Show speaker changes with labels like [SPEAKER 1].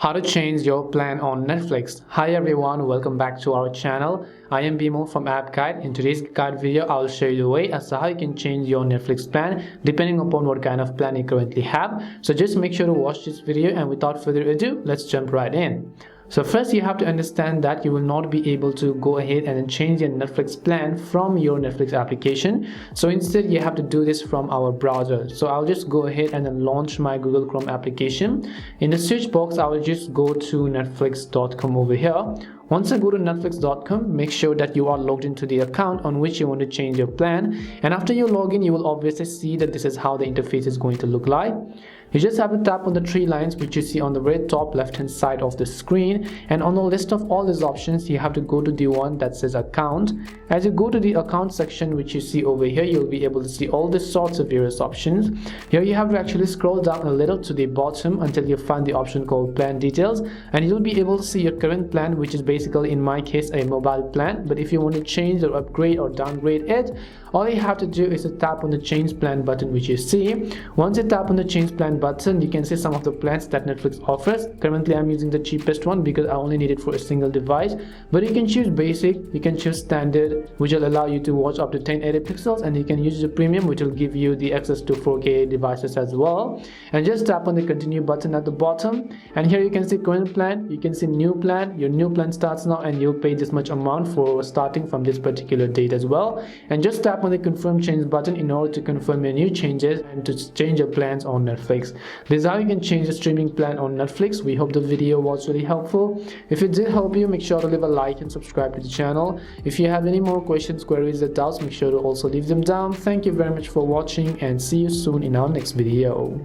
[SPEAKER 1] How to change your plan on Netflix. Hi everyone, welcome back to our channel. I am Bimo from App Guide. In today's guide video, I will show you the way as to how you can change your Netflix plan depending upon what kind of plan you currently have. So just make sure to watch this video, and without further ado, let's jump right in. So first, you have to understand that you will not be able to go ahead and change your Netflix plan from your Netflix application. So instead, you have to do this from our browser. So I'll just go ahead and then launch my Google Chrome application. In the search box, I will just go to netflix.com over here. Once I go to netflix.com, make sure that you are logged into the account on which you want to change your plan. And after you log in, you will obviously see that this is how the interface is going to look like. You just have to tap on the three lines which you see on the very top left hand side of the screen, and on the list of all these options you have to go to the one that says account. As you go to the account section which you see over here, you'll be able to see all the sorts of various options. Here you have to actually scroll down a little to the bottom until you find the option called plan details, and you'll be able to see your current plan, which is basically in my case a mobile plan. But if you want to change or upgrade or downgrade it, all you have to do is to tap on the change plan button which you see. Once you tap on the change plan button, you can see some of the plans that Netflix offers. Currently I'm using the cheapest one because I only need it for a single device, but you can choose basic, you can choose standard, which will allow you to watch up to 1080 pixels, and you can use the premium, which will give you the access to 4K devices as well. And just tap on the continue button at the bottom, and here you can see current plan, you can see new plan. Your new plan starts now and you'll pay this much amount for starting from this particular date as well. And just tap on the confirm change button in order to confirm your new changes and to change your plans on Netflix. This is how you can change the streaming plan on Netflix. We hope the video was really helpful. If it did help you, make sure to leave a like and subscribe to the channel. If you have any more questions, queries, or doubts, make sure to also leave them down. Thank you very much for watching, and see you soon in our next video.